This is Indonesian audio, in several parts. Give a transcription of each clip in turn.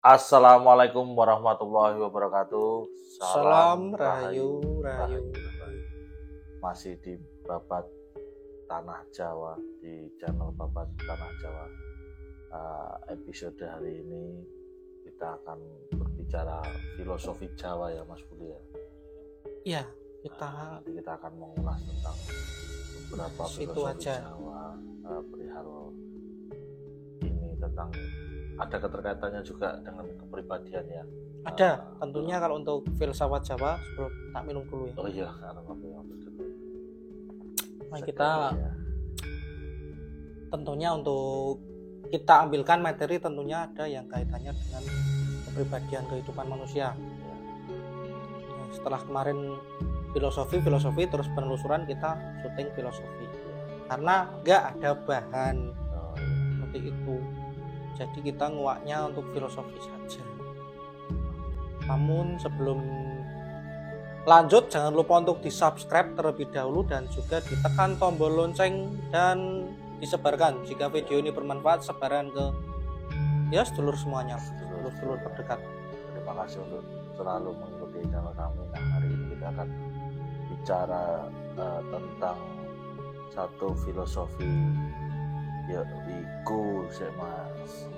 Assalamualaikum warahmatullahi wabarakatuh. Salam Rahayu. Masih di Babat Tanah Jawa, di channel Babat Tanah Jawa. Episode hari ini kita akan berbicara filosofi Jawa ya Mas Budi ya. Iya, kita akan mengulas tentang beberapa filosofi Jawa perihal ini, tentang ada keterkaitannya juga dengan kepribadian ya. Ada, tentunya kalau untuk filsafat Jawa sebelum tak minum dulu ya. Oh iya, karena minum dulu. Nah, kita tentunya untuk kita ambilkan materi tentunya ada yang kaitannya dengan kepribadian kehidupan manusia. Nah, setelah kemarin filosofi terus penelusuran kita syuting filosofi. Karena nggak ada bahan seperti itu. Jadi kita nguaknya untuk filosofi saja. Namun sebelum lanjut jangan lupa untuk di subscribe terlebih dahulu dan juga ditekan tombol lonceng dan disebarkan jika video ini bermanfaat, sebaran ke sedulur semuanya, sedulur terdekat. Terima kasih untuk selalu mengikuti channel kami. Nah, hari ini kita akan bicara tentang satu filosofi yaiku Mas.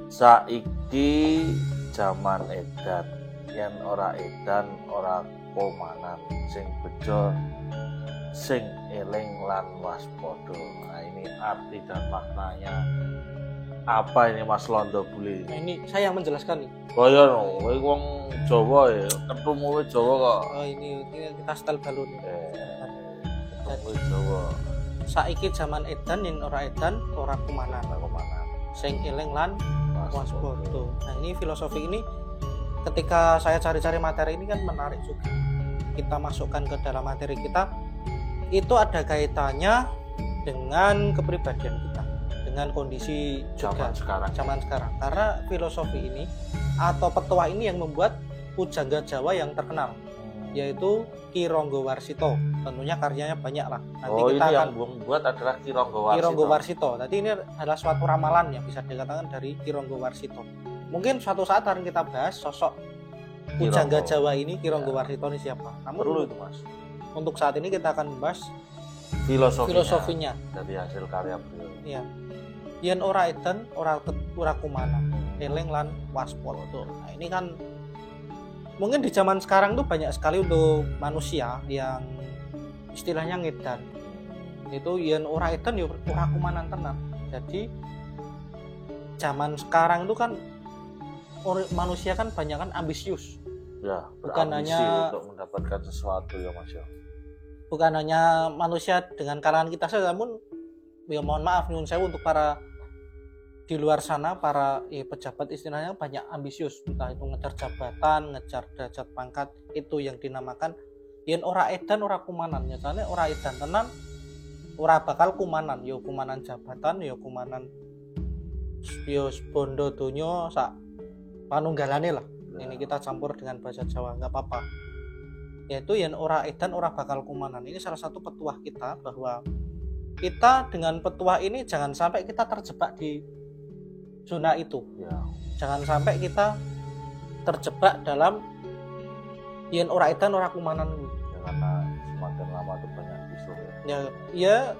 Saiki jaman edan, yen ora edan ora komanan, sing bejo sing eling lan waspada. Nah, ini arti dan maknanya apa ini Mas Londo Buli? Nah, ini saya yang menjelaskan nih. Oh ya, kowe wong Jawa ya, ketemu Jawa kok. Oh, ini kita style balon. Ketemu Jawa. Saiki jaman edan yen ora edan ora kumanan. Sing eling lan waspada. Nah, ini filosofi ini ketika saya cari-cari materi ini kan menarik juga. Kita masukkan ke dalam materi kita, itu ada kaitannya dengan kepribadian kita, dengan kondisi zaman sekarang. Karena filosofi ini atau petuah ini yang membuat pujangga Jawa yang terkenal, yaitu Ki Ranggawarsita. Tentunya karyanya banyak lah. Nanti kita ini akan yang membuat adalah Ki Ranggawarsita. Tadi ini adalah suatu ramalan yang bisa dikatakan dari Ki Ranggawarsita. Mungkin suatu saat akan kita bahas sosok pujangga Jawa ini, Ki Ranggawarsita ini siapa. Namun perlu itu Mas. Untuk saat ini kita akan membahas filosofinya dari hasil karya beliau. Iya. Yen ora edan ora kumana, eling lan waspada. Nah, ini kan mungkin di zaman sekarang tuh banyak sekali untuk manusia yang istilahnya ngedan. Itu yen ora edan ya ora kumanan tenan. Jadi zaman sekarang itu kan manusia kan banyak kan ambisius. Ya, bukan hanya untuk mendapatkan sesuatu ya Mas ya. Bukan hanya manusia dengan kalangan kita saja, namun ya mohon maaf nyuwun sewu untuk para di luar sana, para pejabat istilahnya banyak ambisius, entah itu ngejar jabatan, ngejar derajat pangkat, itu yang dinamakan yen ora edan ora kumanan. Nyatane ora edan tenan ora bakal kumanan, yo kumanan jabatan, yo kumanan yo bondo donya sak panunggalane lah. Ini kita campur dengan bahasa Jawa, enggak apa-apa. Yaitu yen ora edan ora bakal kumanan. Ini salah satu petuah kita, bahwa kita dengan petuah ini jangan sampai kita terjebak di zona itu ya. Jangan sampai kita terjebak dalam yen ora edan ora kumanan ya, karena semakin lama tuh banyak isu ya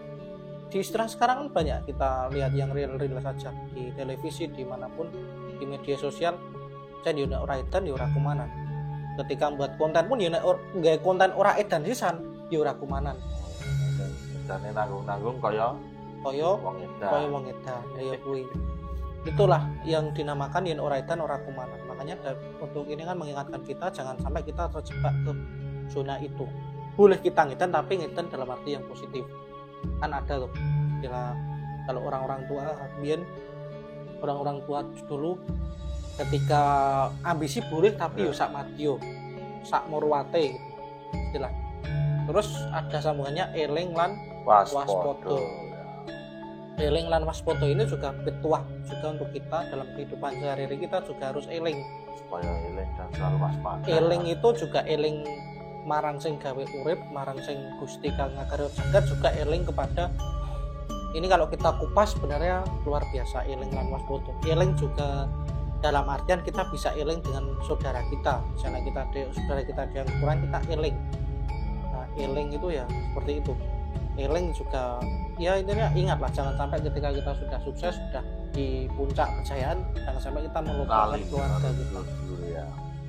di istilah sekarang kan banyak kita lihat yang real saja di televisi, dimanapun di media sosial. Saya di ora edan ya ora kumanan. Ketika membuat konten pun ya nggak konten ora edan sisan ya ora kumanan. Dan nanggung kaya wong edan ya kuwi. Itulah yang dinamakan yen ora edan ora kumanan. Makanya untuk ini kan mengingatkan kita jangan sampai kita terjebak ke zona itu. Boleh kita ngedan tapi ngedan dalam arti yang positif. Kan ada tuh kalau orang-orang tua dulu ketika ambisi boleh tapi yo sak madya, sak murwate gitu istilah. Terus ada sambungannya eling lan waspada. Eling lan waspada ini juga petuah juga untuk kita dalam kehidupan sehari-hari. Kita juga harus eling supaya eling dan selalu waspada. Eling itu juga eling marang sing gawe urip, marang sing Gusti kang ngagarep jagat, juga eling kepada ini. Kalau kita kupas sebenarnya luar biasa eling lan waspada. Eling juga dalam artian kita bisa eling dengan saudara kita, misalnya saudara kita ada yang kurang, kita eling. Nah, eling itu ya seperti itu. Eling juga ya intinya ingatlah, jangan sampai ketika kita sudah sukses, sudah di puncak kejayaan, jangan sampai kita melupakan keluarga kita.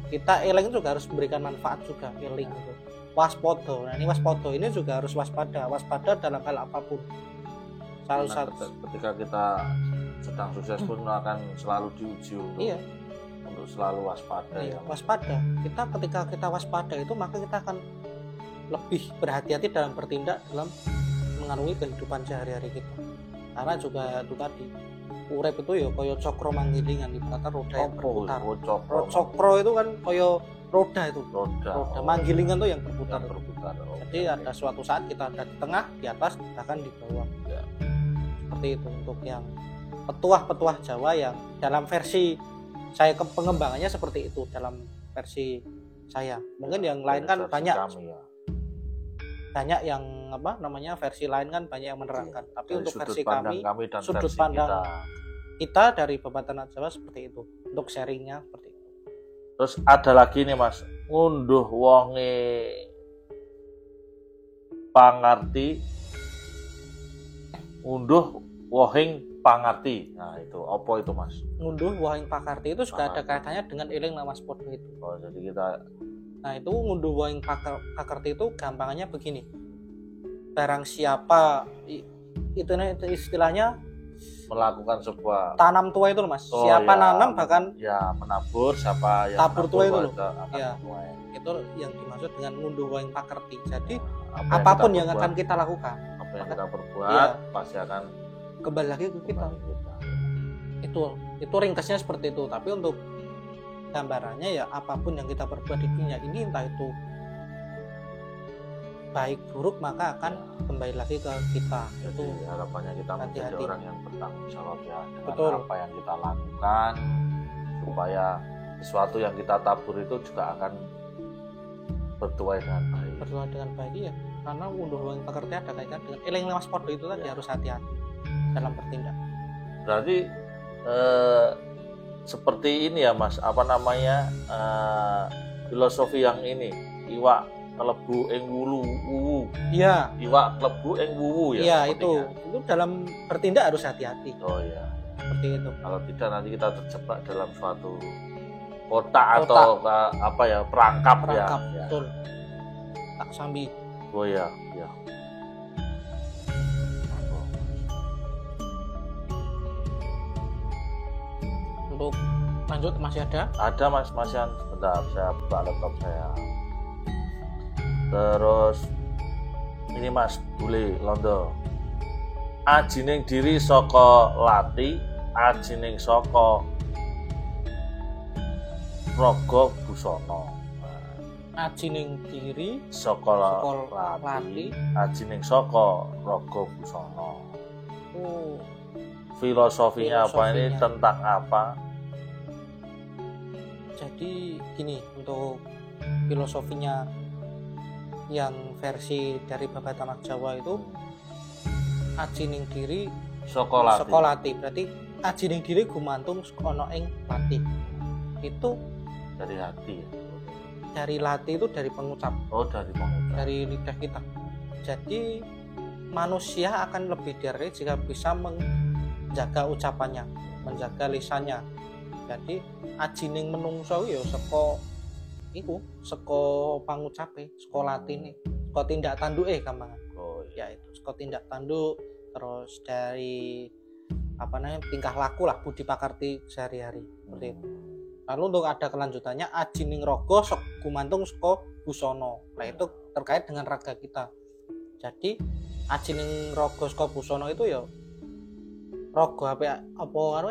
Kita eling juga harus memberikan manfaat juga, eling itu. Waspodo. Nah, ini waspodo ini juga harus waspada dalam hal apapun. Salah satu ketika kita sedang sukses pun akan selalu diuji untuk selalu waspada. Iya, waspada. Ketika kita waspada itu, maka kita akan lebih berhati-hati dalam bertindak dalam mengarungi kehidupan sehari-hari kita. Karena juga itu tadi, urip itu ya kaya cokro manggilingan, ibaratnya roda yang berputar. Cokro itu kan kaya roda itu. Roda manggilingan itu yang berputar. Jadi ada suatu saat kita ada di tengah, di atas, bahkan di bawah. Ya. Seperti itu untuk yang petuah-petuah Jawa yang dalam versi saya pengembangannya seperti itu dalam versi saya. Mungkin yang lain kan banyak yang versi lain kan banyak yang menerangkan. Tapi untuk versi kami dan sudut pandang kita dari Babatan Jawa seperti itu. Untuk sharingnya seperti itu. Terus ada lagi nih Mas, ngunduh wonge pangarti, ngunduh wohing pangarti. Nah itu apa itu Mas? Ngunduh wohing pangarti itu juga ada kaitannya dengan eling nama waspodo itu. Oh, jadi kita Nah itu ngunduh wohing pangarti itu gampangannya begini. Barang siapa itu istilahnya melakukan sebuah tanam tua itu loh Mas. Siapa nanam bahkan ya menabur, siapa yang tabur tua itu loh. Ya. Tua. Itu yang dimaksud dengan ngunduh wohing pangarti. Jadi apapun yang akan kita lakukan, apa yang kita perbuat pasti akan kembali lagi ke kita. Itu ringkasnya seperti itu. Tapi untuk gambarannya ya apapun yang kita perbuat di dunia ini, entah itu baik buruk, maka akan kembali lagi ke kita. Jadi itu harapannya kita menjadi orang yang bertanggung jawab ya dengan apa yang kita lakukan, supaya sesuatu yang kita tabur itu juga akan bertuai dengan baik. Bertuai dengan baik ya. Karena ngunduh wohing pangarti ada kaitan dengan eling waspodo itu tadi, harus hati-hati dalam bertindak. Berarti seperti ini ya Mas, filosofi yang ini, iwak klebu ing wuwu. Iya. Iwak klebu ing wuwu ya. Iya, itu dalam bertindak harus hati-hati. Oh iya. Seperti itu. Kalau tidak nanti kita terjebak dalam suatu kotak atau perangkap ya. Betul. Tak sambi. Oh iya. Untuk lanjut masih ada? Ada Mas, masih sebentar, saya buka laptop saya. Terus ini Mas Bule Londo. Ajining diri saka lati, ajining saka raga busana. Ajining diri saka lati, ajining saka raga busana. Oh. Filosofinya apa ini, tentang apa? Jadi gini, untuk filosofinya yang versi dari Babatan Jawa itu ajining diri saka lati. Berarti ajining diri gumantung ana ing lati. Itu dari hati. Dari lati itu dari pengucap. Oh, dari pengucap. Dari lidah kita. Jadi manusia akan lebih dari jika bisa menjaga ucapannya, menjaga lisannya. Jadi ajining menungso ya saka pangucape, saka latine, saka tindak tanduke gampangan. Oh iya, itu saka tindak tanduk, terus dari tingkah laku lah, budi pakarti sehari-hari seperti itu. Lalu untuk ada kelanjutannya ajining raga gumantung saka busana. Nah itu terkait dengan raga kita. Jadi ajining raga saka busana itu ya raga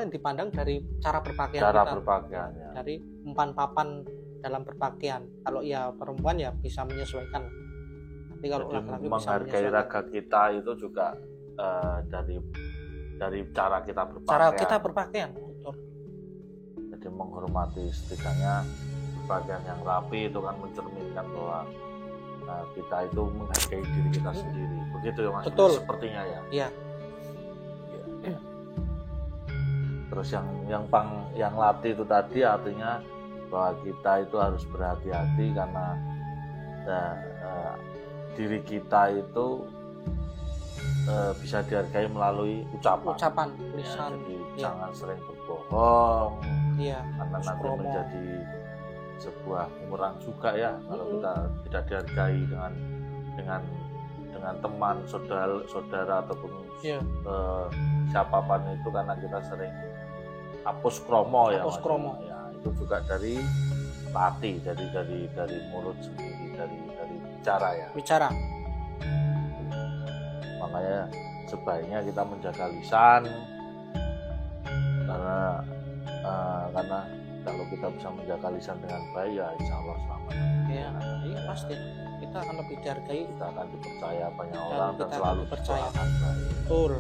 yang dipandang dari cara berpakaian kita. Berpakaiannya. Dari umpan papan dalam berpakaian. Kalau ya perempuan ya bisa menyesuaikan. Tapi kalau laki-laki bisa menghargai raga kita itu juga dari cara kita berpakaian. Cara kita berpakaian, betul. Jadi menghormati, setidaknya berpakaian yang rapi itu kan mencerminkan bahwa kita itu menghargai diri kita sendiri. Begitu ya Mas? Betul. Sepertinya ya. Iya. Terus yang latih itu tadi artinya bahwa kita itu harus berhati-hati karena diri kita itu bisa dihargai melalui ucapan tulisan. Jadi jangan sering berbohong, karena nanti promo. menjadi sebuah bumerang juga ya kalau kita tidak dihargai dengan teman, saudara ataupun siapapun itu, karena kita sering hapus kromo ya. Itu juga dari hati, dari mulut sendiri, dari bicara. Makanya sebaiknya kita menjaga lisan, karena kalau kita bisa menjaga lisan dengan baik ya insya Allah selamat. Iya pasti kita akan lebih dihargai, kita akan dipercaya banyak orang dan kita selalu dipercaya. Betul.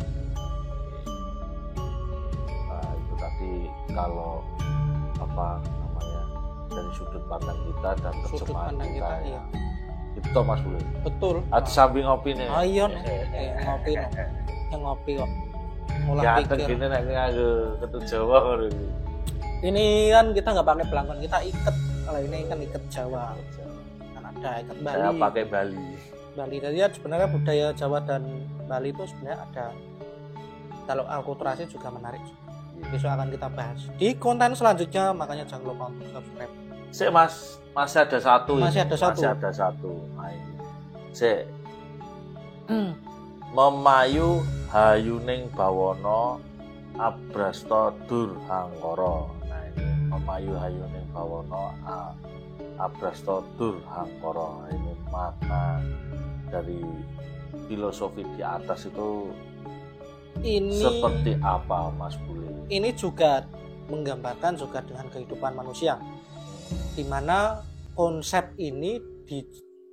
Nah itu tadi kalau dari sudut pandang kita dan terjemahan kita ya. Itu Mas Bule. Betul. Di samping ngopi nih. Iya ngopi no. Yang ngopi kok. Ngolah pikir. Ya gini nek nganggo ketut Jawa ngono. Ini kan kita nggak pakai belangkon, kita iket. Kalau ini kan iket Jawa. Kan ada iket Bali. Saya pakai Bali. Jadi ya sebenarnya budaya Jawa dan Bali itu sebenarnya ada. Kalau akulturasi juga menarik. Besok akan kita bahas di konten selanjutnya, makanya jangan lupa untuk subscribe. Masih ada satu. Nah, ini. Memayu hayuning bawana abrasta durhangkara. Nah, ini memayu hayuning bawana abrasta durhangkara. Ini makna dari filosofi di atas itu seperti apa Mas Bule? Ini juga menggambarkan juga dengan kehidupan manusia, di mana konsep ini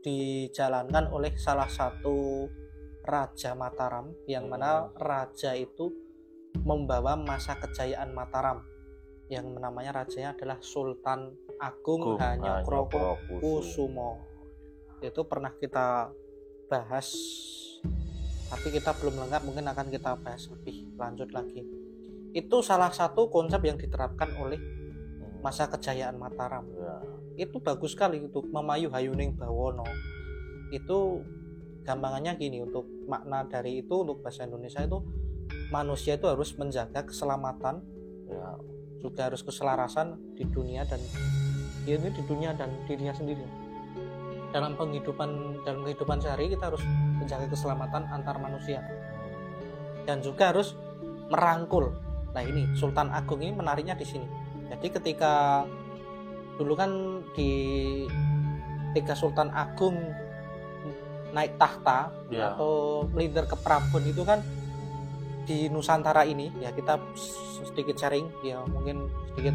dijalankan oleh salah satu raja Mataram, yang mana raja itu membawa masa kejayaan Mataram, yang namanya rajanya adalah Sultan Agung Hanyokrokusumo. Itu pernah kita bahas, tapi kita belum lengkap, mungkin akan kita bahas lebih lanjut lagi. Itu salah satu konsep yang diterapkan oleh masa kejayaan Mataram. Itu bagus sekali untuk memayu hayuning bawana. Itu gampangannya gini, untuk makna dari itu untuk bahasa Indonesia itu manusia itu harus menjaga keselamatan, juga harus keselarasan di dunia dan dirinya sendiri. Dalam kehidupan sehari kita harus menjaga keselamatan antar manusia dan juga harus merangkul. Nah ini Sultan Agung ini menariknya di sini. Jadi ketika dulu kan ketika Sultan Agung naik tahta atau melintir ke Prabon itu kan di Nusantara ini ya, kita sedikit sharing ya, mungkin sedikit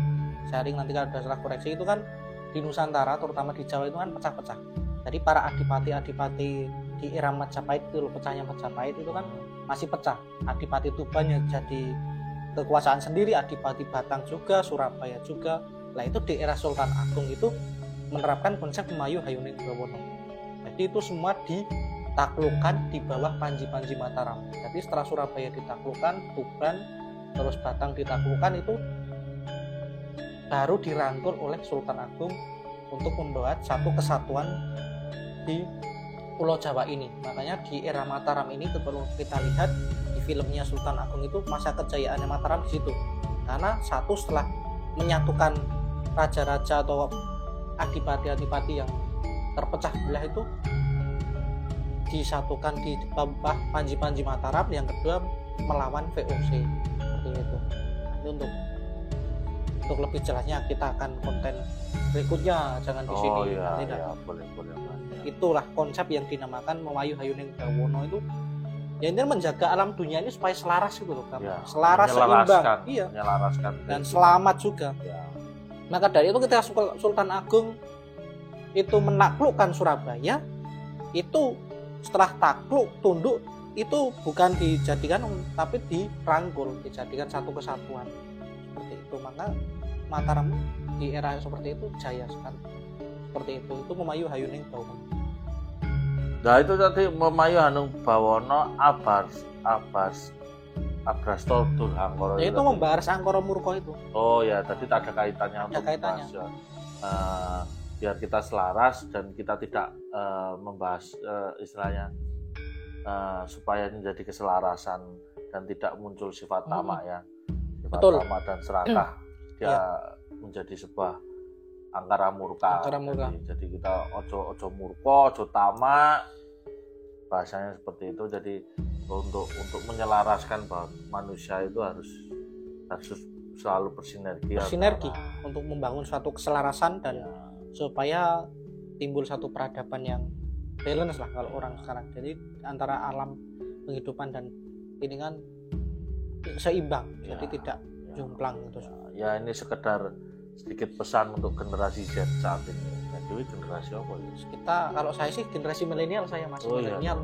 sharing, nanti kalau ada salah koreksi, itu kan di Nusantara terutama di Jawa itu kan pecah-pecah. Jadi para adipati di era Majapahit itu, pecahnya Majapahit itu kan masih pecah. Adipati Tuban yang jadi kekuasaan sendiri, Adipati Batang juga, Surabaya juga. Nah itu di era Sultan Agung itu menerapkan konsep memayu hayuning bawana. Jadi itu semua ditaklukkan di bawah Panji-Panji Mataram. Jadi setelah Surabaya ditaklukkan, Tuban, terus Batang ditaklukkan, itu baru dirangkul oleh Sultan Agung untuk membuat satu kesatuan di Pulau Jawa ini. Makanya di era Mataram ini kalau kita lihat di filmnya Sultan Agung itu masa kejayaannya Mataram di situ. Karena satu, setelah menyatukan raja-raja atau adipati-adipati yang terpecah belah itu disatukan di bawah Panji-Panji Mataram. Yang kedua melawan VOC seperti itu. Nanti untuk lebih jelasnya kita akan konten berikutnya, jangan di sini. Boleh. Itulah konsep yang dinamakan memayu hayuning bawana itu. Ya ini menjaga alam dunia ini supaya selaras gitu loh, selaras, seimbang, menyelaraskan dan selamat juga. Maka dari itu ketika Sultan Agung itu menaklukkan Surabaya, itu setelah takluk tunduk itu bukan dijadikan tapi dirangkul, dijadikan satu kesatuan seperti itu. Maka Mataram di era seperti itu jaya sekali. Seperti itu memayu hayuning bawana. Nah itu tadi memayu hayuning bawana Agrasto Durhangkara Ya itu tadi. membahas Angkara Murka itu. Oh ya, tadi tak ada kaitannya Ada untuk kaitannya. membahas, ya. Biar kita selaras dan kita tidak membahas istilahnya supaya menjadi keselarasan dan tidak muncul sifat tamak ya, sifat Betul. tamak dan serakah dia menjadi sebuah angkara murka. Angkara murka. Jadi kita ojo murka, ojo tamak, bahasanya seperti itu. Jadi untuk menyelaraskan bahwa manusia itu harus selalu bersinergi untuk membangun suatu keselarasan dan supaya timbul satu peradaban yang balance lah kalau orang sekarang. Jadi antara alam kehidupan dan ini kan seimbang, jadi tidak jomplang gitu. Ya ini sekedar sedikit pesan untuk generasi Z saat ini. Jadi generasi apa ya? Kita kalau saya sih generasi milenial, saya masih milenial.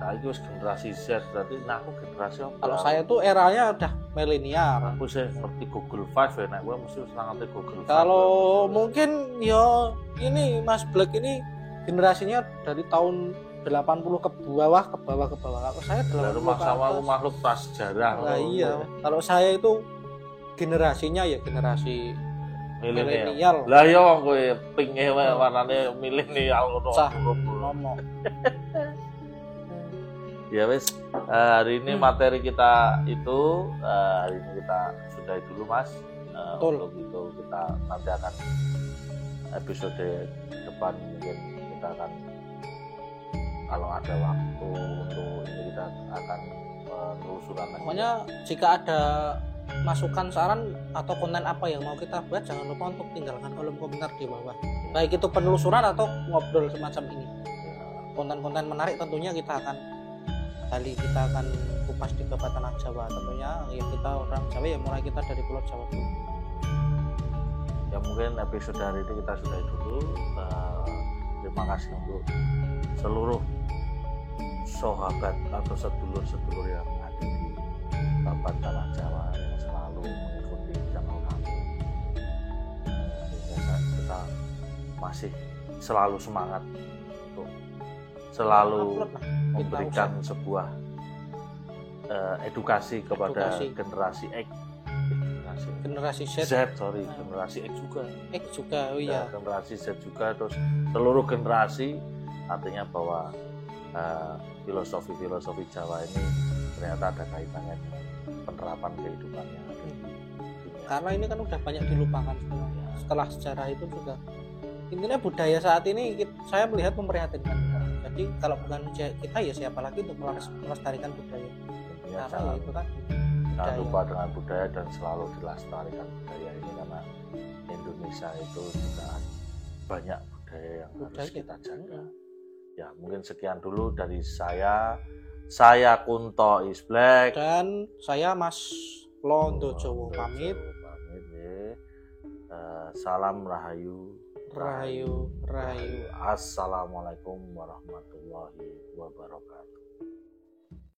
Nah, itu generasi Z, berarti aku generasi apa? Kalau saya tuh eranya udah milenial. Aku sih ngerti Google Five ya, nah gue mesti ngerti Google Five. Kalau mungkin ya ini Mas Black ini generasinya dari tahun 80 ke bawah. Kalau saya 80 sama makhluk prasejarah. Nah iya, kalau saya itu generasinya ya generasi milenial. Lah ya wong kowe pinge warnane milenial ngono. Ya wes, hari ini materi kita itu hari ini kita sudahi dulu Mas. Untuk itu kita nanti akan episode depan mungkin kita akan kalau ada waktu untuk ini kita akan menelusuri. Pokoknya jika ada masukan, saran atau konten apa yang mau kita buat, jangan lupa untuk tinggalkan kolom komentar di bawah. Baik itu penelusuran atau ngobrol semacam ini. Konten-konten menarik tentunya kita akan kupas di Babat Tanah Jawa. Tentunya ya kita orang Jawa ya mulai kita dari Pulau Jawa dulu. Ya mungkin episode hari ini kita sudahi dulu. Terima kasih untuk seluruh sahabat atau sedulur-sedulur yang ada di Babat Tanah Jawa yang selalu mengikuti channel kami. Kita masih selalu semangat untuk selalu memberikan sebuah edukasi kepada generasi X, generasi Z, generasi X juga, oh iya, generasi Z juga, terus seluruh generasi, artinya bahwa filosofi Jawa ini ternyata ada kaitannya dengan penerapan kehidupan yang ada di dunia. Karena ini kan udah banyak dilupakan sebenarnya. Setelah sejarah itu juga intinya budaya saat ini saya melihat memprihatinkan. Jadi kalau bukan kita ya siapa lagi untuk melestarikan budaya? Ya, karena itu kan jangan lupa dengan budaya dan selalu dilestarikan budaya ini, karena Indonesia itu juga banyak budaya yang harus kita jaga. Ya mungkin sekian dulu dari saya Kunto is Black dan saya Mas Londo Jowo pamit. Salam Rahayu. Rahayu. Assalamualaikum warahmatullahi wabarakatuh.